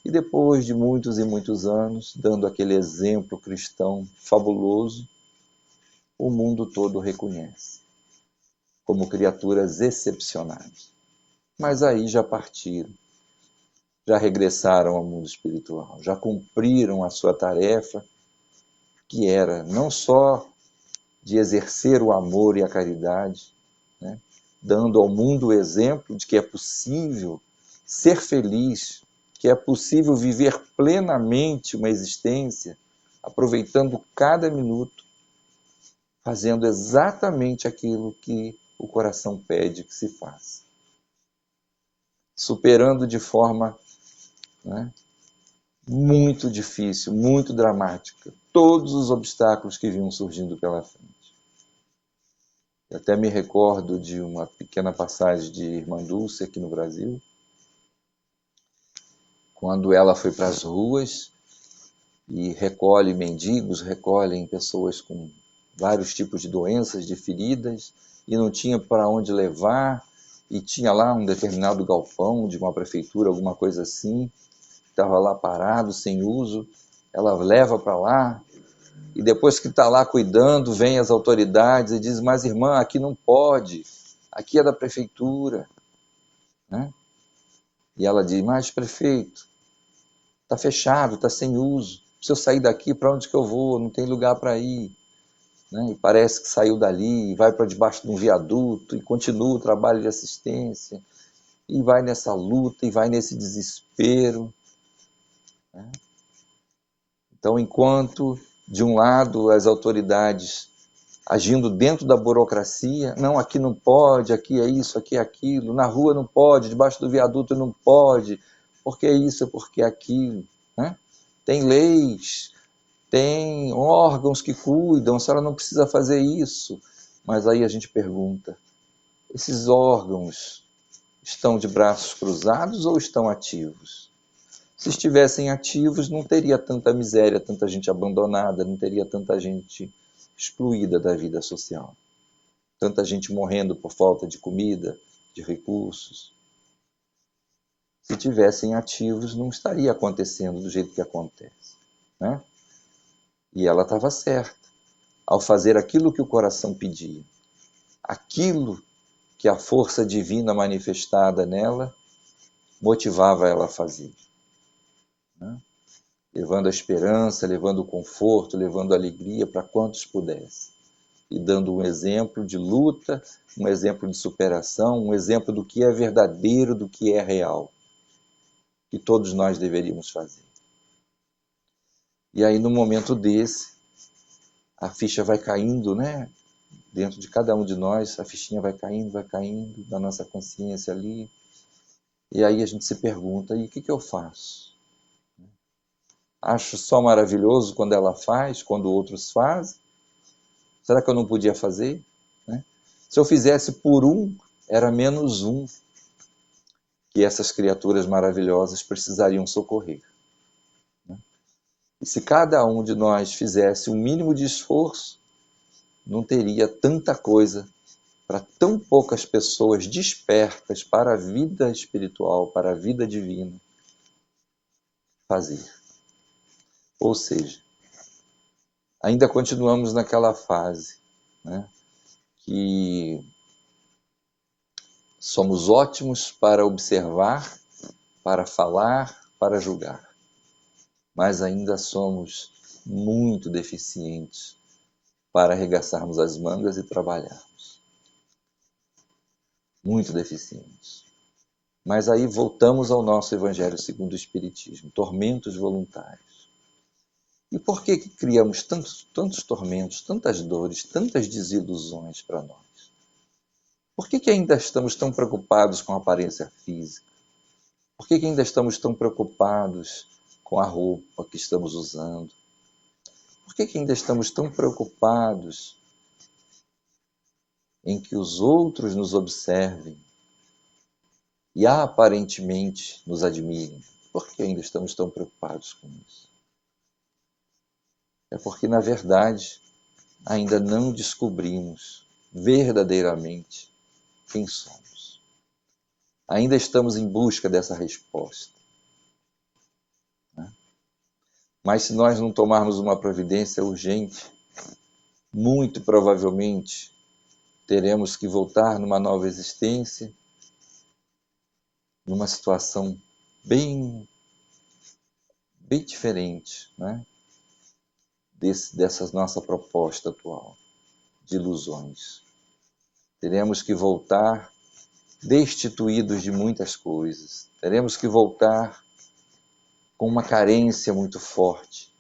e depois de muitos e muitos anos, dando aquele exemplo cristão fabuloso, o mundo todo reconhece como criaturas excepcionais. Mas aí já partiram, já regressaram ao mundo espiritual, já cumpriram a sua tarefa, que era não só de exercer o amor e a caridade, né, dando ao mundo o exemplo de que é possível ser feliz, que é possível viver plenamente uma existência, aproveitando cada minuto, fazendo exatamente aquilo que o coração pede que se faça, superando de forma, né, muito difícil, muito dramática, todos os obstáculos que vinham surgindo pela frente. Eu até me recordo de uma pequena passagem de Irmã Dulce aqui no Brasil, quando ela foi para as ruas e recolhe mendigos, recolhem pessoas com vários tipos de doenças, de feridas, e não tinha para onde levar, e tinha lá um determinado galpão de uma prefeitura, alguma coisa assim, estava lá parado, sem uso, ela leva para lá, e depois que está lá cuidando, vem as autoridades e diz, mas irmã, aqui não pode, aqui é da prefeitura, né? E ela diz, mas prefeito, está fechado, está sem uso, se eu sair daqui, para onde que eu vou? Não tem lugar para ir, né? E parece que saiu dali, vai para debaixo de um viaduto, e continua o trabalho de assistência, e vai nessa luta, e vai nesse desespero, né? Então, enquanto, de um lado, as autoridades agindo dentro da burocracia, não, aqui não pode, aqui é isso, aqui é aquilo, na rua não pode, debaixo do viaduto não pode, porque é isso, porque é aquilo, né? Tem leis, tem órgãos que cuidam, a senhora não precisa fazer isso. Mas aí a gente pergunta, esses órgãos estão de braços cruzados ou estão ativos? Se estivessem ativos, não teria tanta miséria, tanta gente abandonada, não teria tanta gente excluída da vida social. Tanta gente morrendo por falta de comida, de recursos. Se tivessem ativos, não estaria acontecendo do jeito que acontece, né? E ela estava certa, ao fazer aquilo que o coração pedia, aquilo que a força divina manifestada nela motivava ela a fazer, né? Levando a esperança, levando o conforto, levando a alegria para quantos pudesse. E dando um exemplo de luta, um exemplo de superação, um exemplo do que é verdadeiro, do que é real, que todos nós deveríamos fazer. E aí, no momento desse, a ficha vai caindo, né? Dentro de cada um de nós, a fichinha vai caindo, da nossa consciência ali. E aí a gente se pergunta, e o que eu faço? Acho só maravilhoso quando ela faz, quando outros fazem? Será que eu não podia fazer, né? Se eu fizesse por um, era menos um que essas criaturas maravilhosas precisariam socorrer, né? E se cada um de nós fizesse o mínimo de esforço, não teria tanta coisa para tão poucas pessoas despertas para a vida espiritual, para a vida divina, fazer. Ou seja, ainda continuamos naquela fase, né, que somos ótimos para observar, para falar, para julgar, mas ainda somos muito deficientes para arregaçarmos as mangas e trabalharmos. Muito deficientes. Mas aí voltamos ao nosso Evangelho segundo o Espiritismo, tormentos voluntários. E por que criamos tantos tormentos, tantas dores, tantas desilusões para nós? Por que ainda estamos tão preocupados com a aparência física? Por que ainda estamos tão preocupados com a roupa que estamos usando? Por que ainda estamos tão preocupados em que os outros nos observem e aparentemente nos admirem? Por que ainda estamos tão preocupados com isso? É porque, na verdade, ainda não descobrimos verdadeiramente quem somos. Ainda estamos em busca dessa resposta. Mas se nós não tomarmos uma providência urgente, muito provavelmente teremos que voltar numa nova existência, numa situação bem diferente, né? Dessa nossa proposta atual de ilusões. Teremos que voltar destituídos de muitas coisas. Teremos que voltar com uma carência muito forte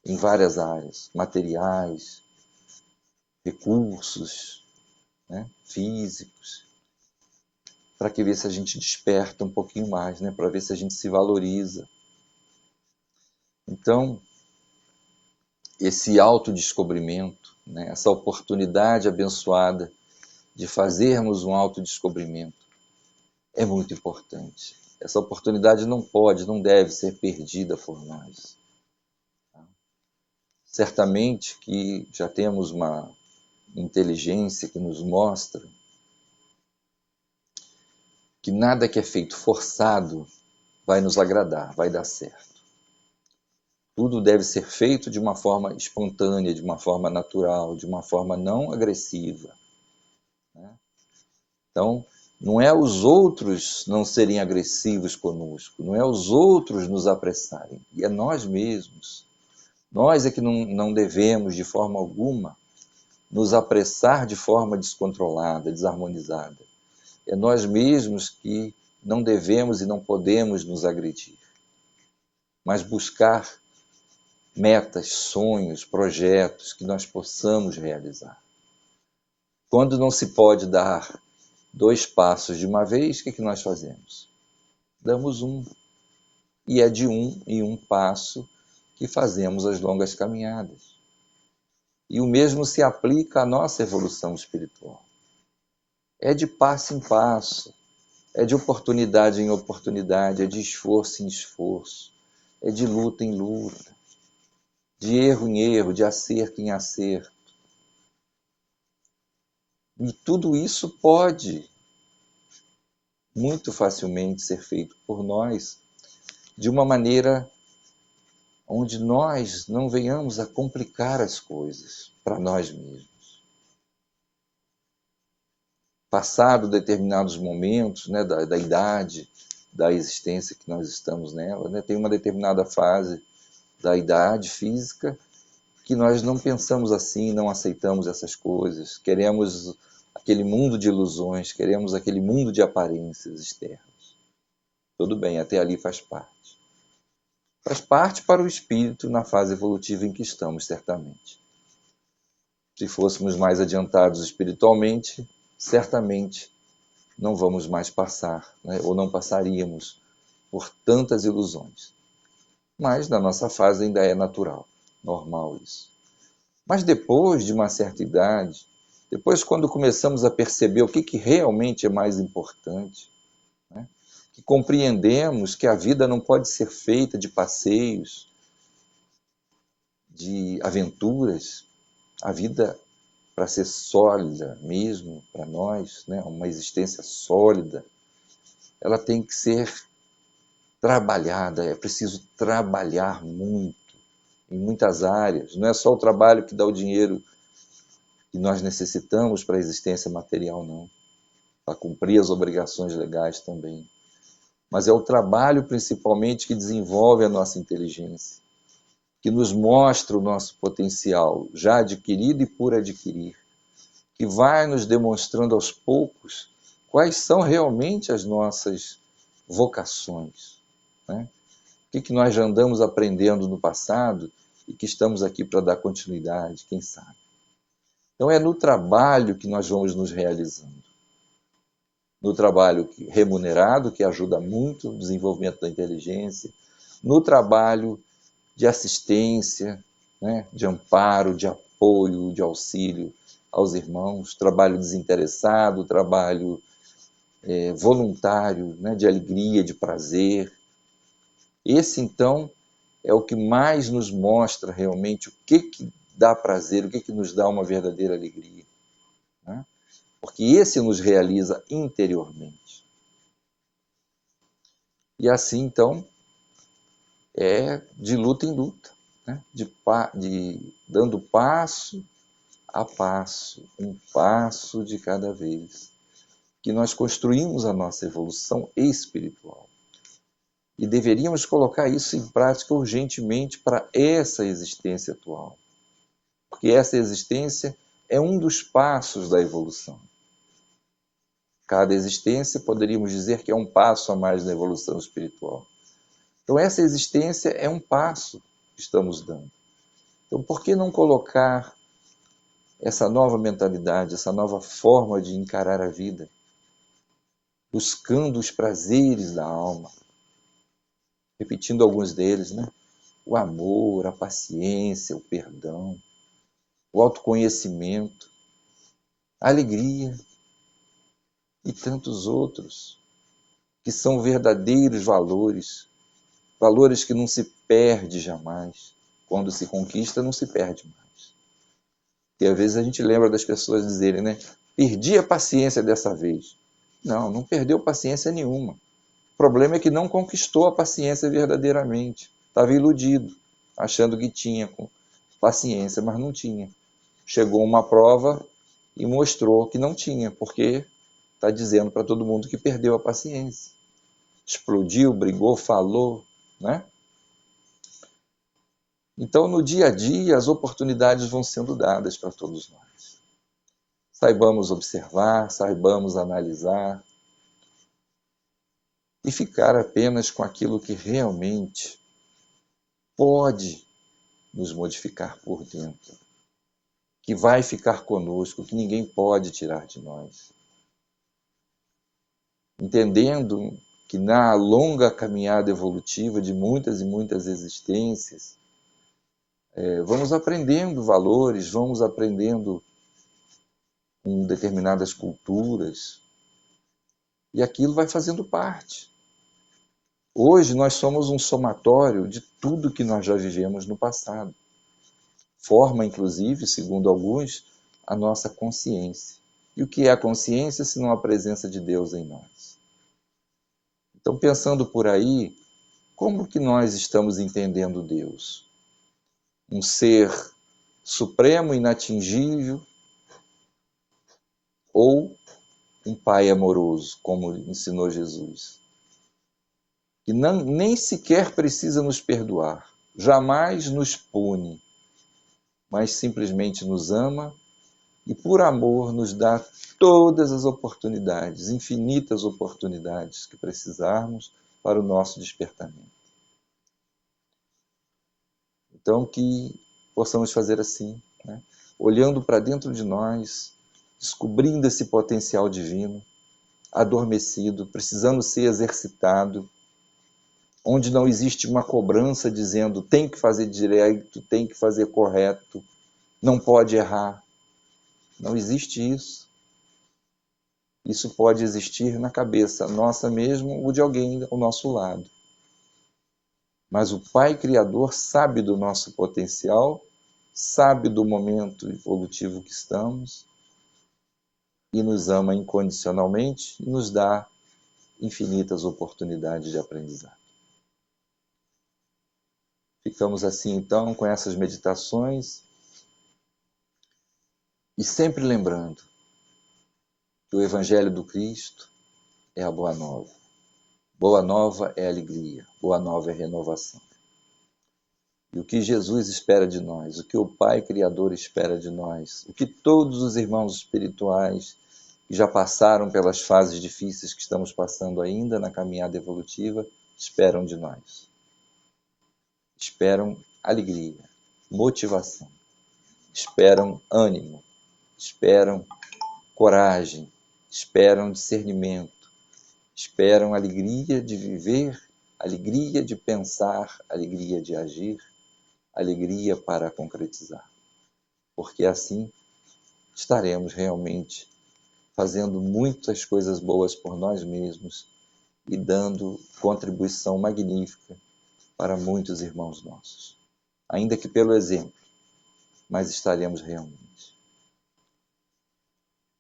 em várias áreas, materiais, recursos, né, físicos, para que ver se a gente desperta um pouquinho mais, né, para ver se a gente se valoriza. Então, esse autodescobrimento, né, essa oportunidade abençoada de fazermos um autodescobrimento é muito importante. Essa oportunidade não pode, não deve ser perdida por nós. Certamente que já temos uma inteligência que nos mostra que nada que é feito forçado vai nos agradar, vai dar certo. Tudo deve ser feito de uma forma espontânea, de uma forma natural, de uma forma não agressiva. Então, não é os outros não serem agressivos conosco, não é os outros nos apressarem, e é nós mesmos. Nós é que não devemos, de forma alguma, nos apressar de forma descontrolada, desarmonizada. É nós mesmos que não devemos e não podemos nos agredir, mas buscar metas, sonhos, projetos que nós possamos realizar. Quando não se pode dar 2 passos de uma vez, o que nós fazemos? Damos um. E é de 1 em 1 passo que fazemos as longas caminhadas. E o mesmo se aplica à nossa evolução espiritual. É de passo em passo, é de oportunidade em oportunidade, é de esforço em esforço, é de luta em luta, de erro em erro, de acerto em acerto. E tudo isso pode muito facilmente ser feito por nós de uma maneira onde nós não venhamos a complicar as coisas para nós mesmos. Passado determinados momentos, né, da idade, da existência que nós estamos nela, né, tem uma determinada fase da idade física que nós não pensamos assim, não aceitamos essas coisas, queremos aquele mundo de ilusões, queremos aquele mundo de aparências externas. Tudo bem, até ali faz parte. Faz parte para o espírito na fase evolutiva em que estamos, certamente. Se fôssemos mais adiantados espiritualmente, certamente não vamos mais passar, né, ou não passaríamos por tantas ilusões. Mas na nossa fase ainda é natural, normal isso. Mas depois de uma certa idade, depois quando começamos a perceber o que realmente é mais importante, né, que compreendemos que a vida não pode ser feita de passeios, de aventuras, a vida, para ser sólida mesmo para nós, né, uma existência sólida, ela tem que ser trabalhada, é preciso trabalhar muito, em muitas áreas. Não é só o trabalho que dá o dinheiro que nós necessitamos para a existência material, não. Para cumprir as obrigações legais também. Mas é o trabalho, principalmente, que desenvolve a nossa inteligência, que nos mostra o nosso potencial já adquirido e por adquirir, que vai nos demonstrando aos poucos quais são realmente as nossas vocações, né? O que nós já andamos aprendendo no passado e que estamos aqui para dar continuidade, quem sabe. Então é no trabalho que nós vamos nos realizando. No trabalho remunerado, que ajuda muito no desenvolvimento da inteligência, no trabalho de assistência, né, de amparo, de apoio, de auxílio aos irmãos, trabalho desinteressado, trabalho voluntário, né, de alegria, de prazer. Esse, então, é o que mais nos mostra realmente o que dá prazer, o que nos dá uma verdadeira alegria, né? Porque esse nos realiza interiormente. E assim, então, é de luta em luta, né? Dando passo a passo, um passo de cada vez, que nós construímos a nossa evolução espiritual. E deveríamos colocar isso em prática urgentemente para essa existência atual. Porque essa existência é um dos passos da evolução. Cada existência, poderíamos dizer que é um passo a mais na evolução espiritual. Então, essa existência é um passo que estamos dando. Então, por que não colocar essa nova mentalidade, essa nova forma de encarar a vida, buscando os prazeres da alma, repetindo alguns deles, né? O amor, a paciência, o perdão, o autoconhecimento, a alegria e tantos outros, que são verdadeiros valores, valores que não se perde jamais. Quando se conquista, não se perde mais. E às vezes a gente lembra das pessoas dizerem, né? Perdi a paciência dessa vez. Não, não perdeu paciência nenhuma. O problema é que não conquistou a paciência verdadeiramente. Estava iludido, achando que tinha paciência, mas não tinha. Chegou uma prova e mostrou que não tinha, porque está dizendo para todo mundo que perdeu a paciência. Explodiu, brigou, falou, né? Então, no dia a dia, as oportunidades vão sendo dadas para todos nós. Saibamos observar, saibamos analisar e ficar apenas com aquilo que realmente pode nos modificar por dentro, que vai ficar conosco, que ninguém pode tirar de nós. Entendendo que na longa caminhada evolutiva de muitas e muitas existências, vamos aprendendo valores, vamos aprendendo com determinadas culturas, e aquilo vai fazendo parte. Hoje nós somos um somatório de tudo que nós já vivemos no passado. Forma, inclusive, segundo alguns, a nossa consciência. E o que é a consciência se não a presença de Deus em nós? Então, pensando por aí, como que nós estamos entendendo Deus? Um ser supremo, inatingível, ou um Pai amoroso, como ensinou Jesus, que nem sequer precisa nos perdoar, jamais nos pune, mas simplesmente nos ama e por amor nos dá todas as oportunidades, infinitas oportunidades que precisarmos para o nosso despertamento. Então, que possamos fazer assim, né? Olhando para dentro de nós, descobrindo esse potencial divino, adormecido, precisando ser exercitado, onde não existe uma cobrança dizendo tem que fazer direito, tem que fazer correto, não pode errar. Não existe isso. Isso pode existir na cabeça nossa mesmo ou de alguém ao nosso lado. Mas o Pai Criador sabe do nosso potencial, sabe do momento evolutivo que estamos e nos ama incondicionalmente e nos dá infinitas oportunidades de aprendizado. Ficamos assim, então, com essas meditações e sempre lembrando que o Evangelho do Cristo é a Boa Nova. Boa Nova é alegria, Boa Nova é renovação. E o que Jesus espera de nós, o que o Pai Criador espera de nós, o que todos os irmãos espirituais que já passaram pelas fases difíceis que estamos passando ainda na caminhada evolutiva, esperam de nós. Esperam alegria, motivação, esperam ânimo, esperam coragem, esperam discernimento, esperam alegria de viver, alegria de pensar, alegria de agir, alegria para concretizar. Porque assim estaremos realmente fazendo muitas coisas boas por nós mesmos e dando contribuição magnífica para muitos irmãos nossos. Ainda que pelo exemplo, mas estaremos realmente.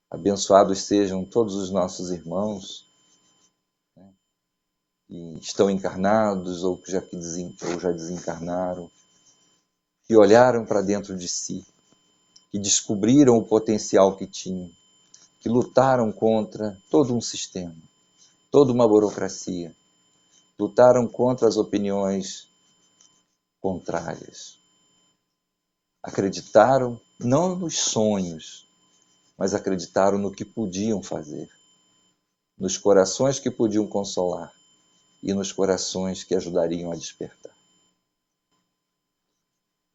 Abençoados sejam todos os nossos irmãos, né, que estão encarnados ou que já desencarnaram, que olharam para dentro de si, que descobriram o potencial que tinham, que lutaram contra todo um sistema, toda uma burocracia, lutaram contra as opiniões contrárias. Acreditaram não nos sonhos, mas acreditaram no que podiam fazer, nos corações que podiam consolar e nos corações que ajudariam a despertar.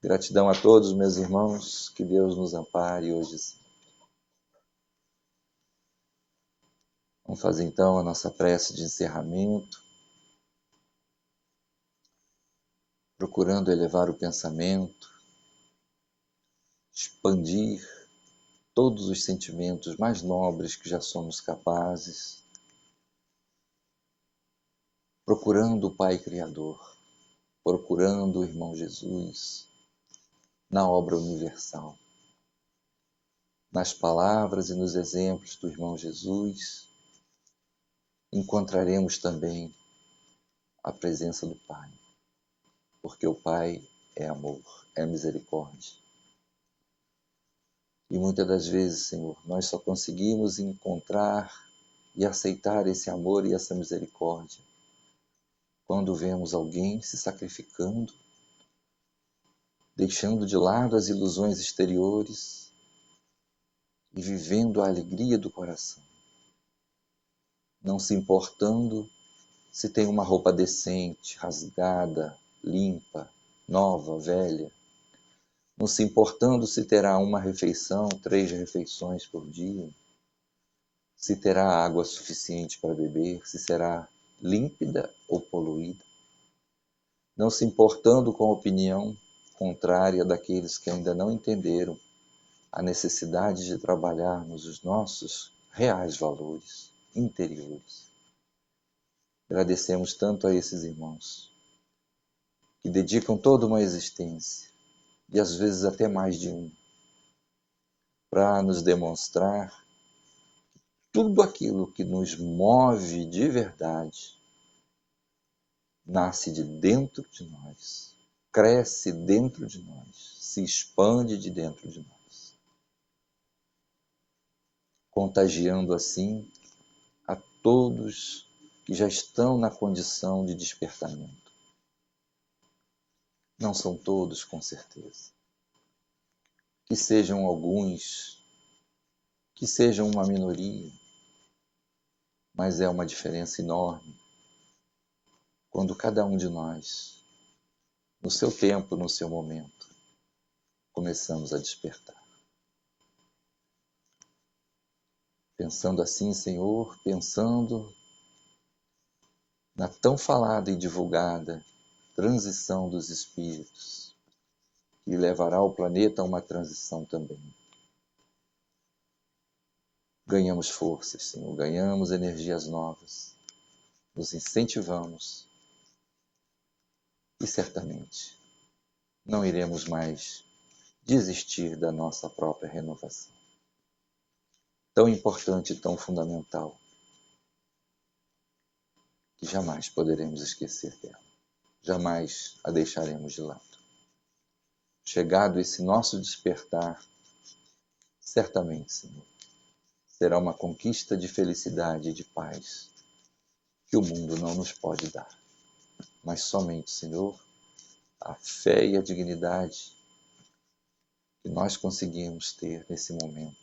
Gratidão a todos, meus irmãos, que Deus nos ampare hoje sim. Vamos fazer então a nossa prece de encerramento, procurando elevar o pensamento, expandir todos os sentimentos mais nobres que já somos capazes, procurando o Pai Criador, procurando o Irmão Jesus na obra universal, nas palavras e nos exemplos do Irmão Jesus, encontraremos também a presença do Pai, porque o Pai é amor, é misericórdia. E muitas das vezes, Senhor, nós só conseguimos encontrar e aceitar esse amor e essa misericórdia quando vemos alguém se sacrificando, deixando de lado as ilusões exteriores e vivendo a alegria do coração, não se importando se tem uma roupa decente, rasgada, limpa, nova, velha, não se importando se terá uma refeição, 3 refeições por dia, se terá água suficiente para beber, se será límpida ou poluída, não se importando com a opinião contrária daqueles que ainda não entenderam a necessidade de trabalharmos os nossos reais valores interiores. Agradecemos tanto a esses irmãos que dedicam toda uma existência, e às vezes até mais de um, para nos demonstrar tudo aquilo que nos move de verdade nasce de dentro de nós, cresce dentro de nós, se expande de dentro de nós, contagiando assim a todos que já estão na condição de despertamento. Não são todos, com certeza. Que sejam alguns, que sejam uma minoria, mas é uma diferença enorme quando cada um de nós, no seu tempo, no seu momento, começamos a despertar. Pensando assim, Senhor, pensando na tão falada e divulgada transição dos espíritos, que levará o planeta a uma transição também. Ganhamos forças, Senhor, ganhamos energias novas, nos incentivamos e certamente não iremos mais desistir da nossa própria renovação. Tão importante e tão fundamental, que jamais poderemos esquecer dela. Jamais a deixaremos de lado. Chegado esse nosso despertar, certamente, Senhor, será uma conquista de felicidade e de paz que o mundo não nos pode dar. Mas somente, Senhor, a fé e a dignidade que nós conseguimos ter nesse momento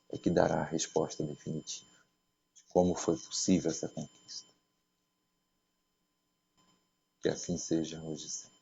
é que dará a resposta definitiva de como foi possível essa conquista. Que assim seja hoje sempre.